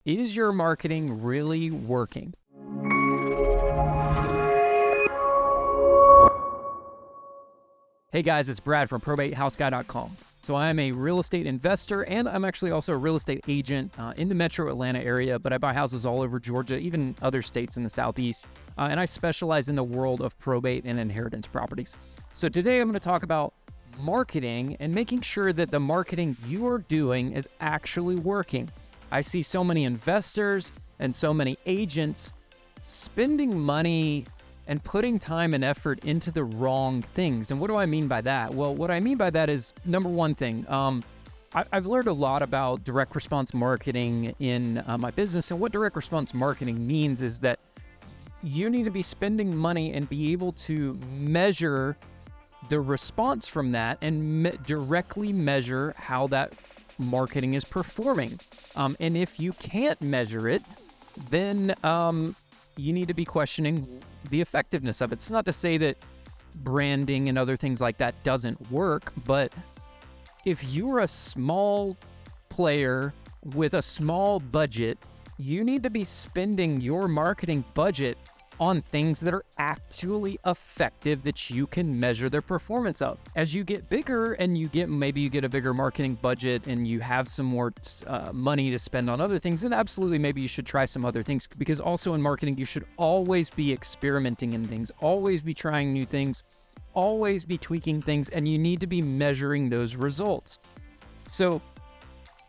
Is your marketing really working? Hey guys, it's Brad from probatehouseguy.com. So I'm a real estate investor, and I'm actually also a real estate agent in the metro Atlanta area, but I buy houses all over Georgia, even other states in the Southeast. And I specialize in the world of probate and inheritance properties. So today I'm going to talk about marketing and making sure that the marketing you're doing is actually working. I see so many investors and so many agents spending money and putting time and effort into the wrong things. And what do I mean by that? Well, what I mean by that is, number one thing, I've learned a lot about direct response marketing in my business. And what direct response marketing means is that you need to be spending money and be able to measure the response from that and directly measure how that marketing is performing. And if you can't measure it, then you need to be questioning the effectiveness of it. It's not to say that branding and other things like that doesn't work, but if you're a small player with a small budget, you need to be spending your marketing budget on things that are actually effective that you can measure their performance of. As you get bigger and maybe you get a bigger marketing budget and you have some more money to spend on other things, then absolutely maybe you should try some other things, because also in marketing you should always be experimenting in things, always be trying new things, always be tweaking things, and you need to be measuring those results. So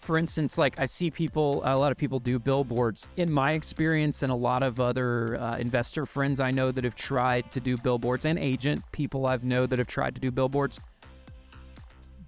for instance, like I see a lot of people do billboards. In my experience and a lot of other investor friends I know that have tried to do billboards, and agent people I've know that have tried to do billboards,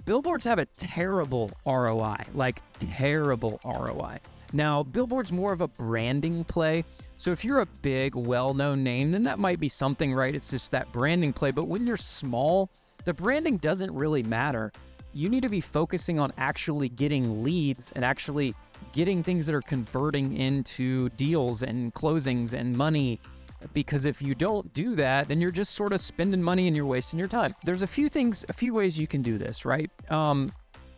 billboards have a terrible ROI, like terrible ROI. Now, billboard's more of a branding play. So if you're a big, well-known name, then that might be something, right? It's just that branding play. But when you're small, the branding doesn't really matter. You need to be focusing on actually getting leads and actually getting things that are converting into deals and closings and money. Because if you don't do that, then you're just sort of spending money and you're wasting your time. There's a few ways you can do this, right?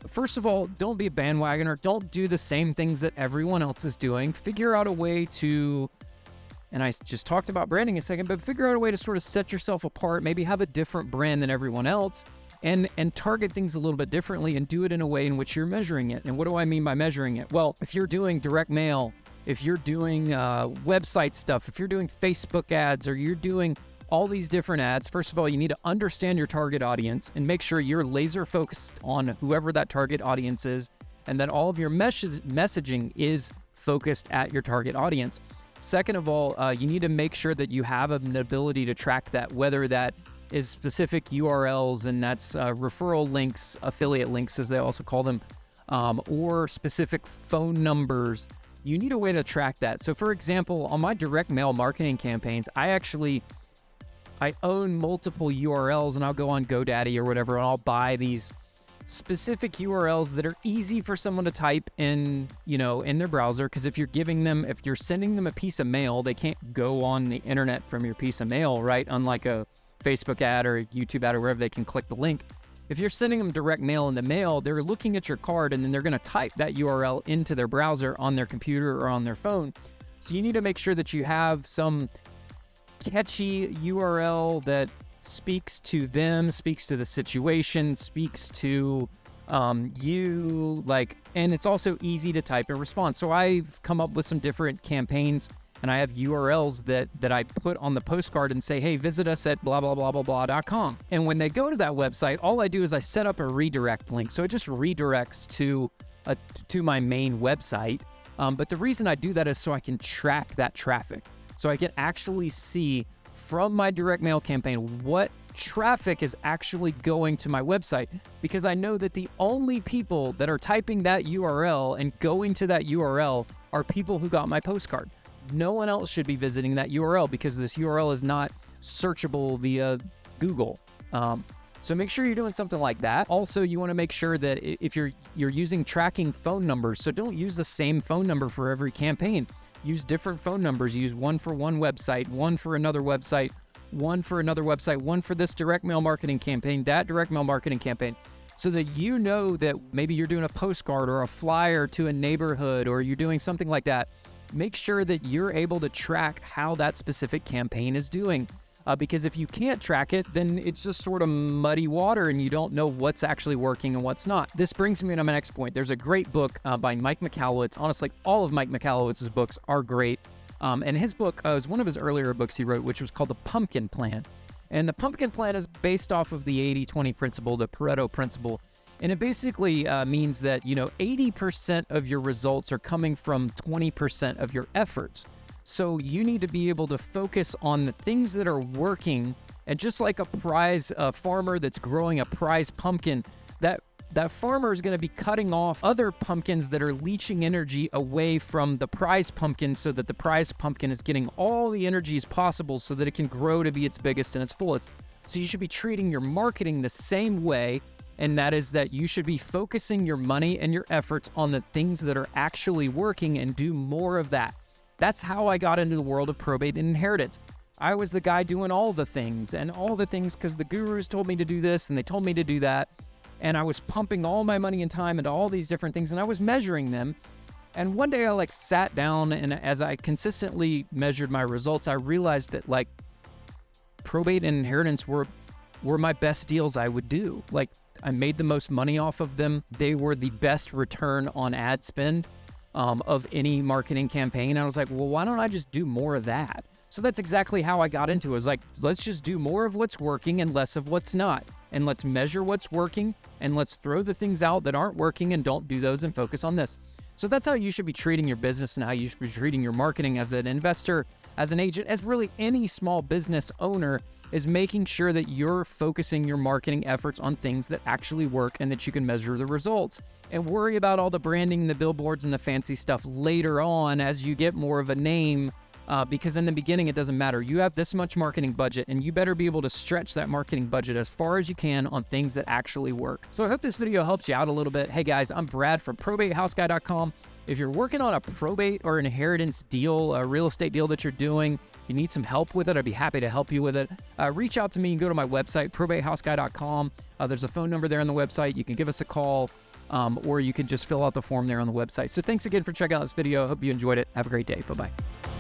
First of all, don't be a bandwagoner. Don't do the same things that everyone else is doing. Figure out a way to, and I just talked about branding a second, but figure out a way to sort of set yourself apart, maybe have a different brand than everyone else, and target things a little bit differently and do it in a way in which you're measuring it. And what do I mean by measuring it? Well, if you're doing direct mail, if you're doing website stuff, if you're doing Facebook ads, or you're doing all these different ads, first of all, you need to understand your target audience and make sure you're laser focused on whoever that target audience is, and that all of your messaging is focused at your target audience. Second of all, you need to make sure that you have an ability to track that, whether that is specific URLs, and that's referral links, affiliate links as they also call them, or specific phone numbers. You need a way to track that. So for example, on my direct mail marketing campaigns, I own multiple URLs, and I'll go on GoDaddy or whatever, and I'll buy these specific URLs that are easy for someone to type in, in their browser. Because if you're sending them a piece of mail, they can't go on the internet from your piece of mail, right? Unlike a Facebook ad or a YouTube ad or wherever they can click the link. If you're sending them direct mail in the mail, they're looking at your card and then they're going to type that URL into their browser on their computer or on their phone. So you need to make sure that you have some catchy URL that speaks to them, speaks to the situation, speaks to you, and it's also easy to type and respond. So I've come up with some different campaigns, and I have URLs that I put on the postcard and say, hey, visit us at blah, blah, blah, blah, blah.com. And when they go to that website, all I do is I set up a redirect link. So it just redirects to my main website. But the reason I do that is so I can track that traffic. So I can actually see from my direct mail campaign what traffic is actually going to my website, because I know that the only people that are typing that URL and going to that URL are people who got my postcard. No one else should be visiting that URL because this URL is not searchable via Google. So make sure you're doing something like that. Also, you want to make sure that if you're using tracking phone numbers, so don't use the same phone number for every campaign. Use different phone numbers. Use one for one website, one for another website, one for another website, one for this direct mail marketing campaign, that direct mail marketing campaign. so that you know that maybe you're doing a postcard or a flyer to a neighborhood, or you're doing something like that. Make sure that you're able to track how that specific campaign is doing. Because if you can't track it, then it's just sort of muddy water and you don't know what's actually working and what's not. This brings me to my next point. There's a great book by Mike Michalowicz. Honestly, all of Mike Michalowicz's books are great. And his book was one of his earlier books he wrote, which was called The Pumpkin Plan. And the Pumpkin Plan is based off of the 80-20 principle, the Pareto principle. And it basically means that, 80% of your results are coming from 20% of your efforts. So you need to be able to focus on the things that are working. And just like a prize farmer that's growing a prize pumpkin, that farmer is going to be cutting off other pumpkins that are leaching energy away from the prize pumpkin, so that the prize pumpkin is getting all the energy as possible so that it can grow to be its biggest and its fullest. So you should be treating your marketing the same way. And that is that you should be focusing your money and your efforts on the things that are actually working and do more of that. That's how I got into the world of probate and inheritance. I was the guy doing all the things because the gurus told me to do this and they told me to do that. And I was pumping all my money and time into all these different things, and I was measuring them. And one day I sat down, and as I consistently measured my results, I realized that probate and inheritance were my best deals I would do. I made the most money off of them. They were the best return on ad spend of any marketing campaign. I was like, well, why don't I just do more of that? So that's exactly how I got into it. I was like, let's just do more of what's working and less of what's not. And let's measure what's working, and let's throw the things out that aren't working and don't do those and focus on this. So that's how you should be treating your business and how you should be treating your marketing as an investor, as an agent, as really any small business owner, is making sure that you're focusing your marketing efforts on things that actually work and that you can measure the results. And worry about all the branding, the billboards, and the fancy stuff later on as you get more of a name, because in the beginning it doesn't matter. You have this much marketing budget, and you better be able to stretch that marketing budget as far as you can on things that actually work. So I hope this video helps you out a little bit. Hey guys, I'm Brad from probatehouseguy.com. If you're working on a probate or inheritance deal, a real estate deal that you're doing, you need some help with it, I'd be happy to help you with it. Reach out to me and go to my website, probatehouseguy.com. There's a phone number there on the website. You can give us a call, or you can just fill out the form there on the website. So thanks again for checking out this video. Hope you enjoyed it. Have a great day. Bye-bye.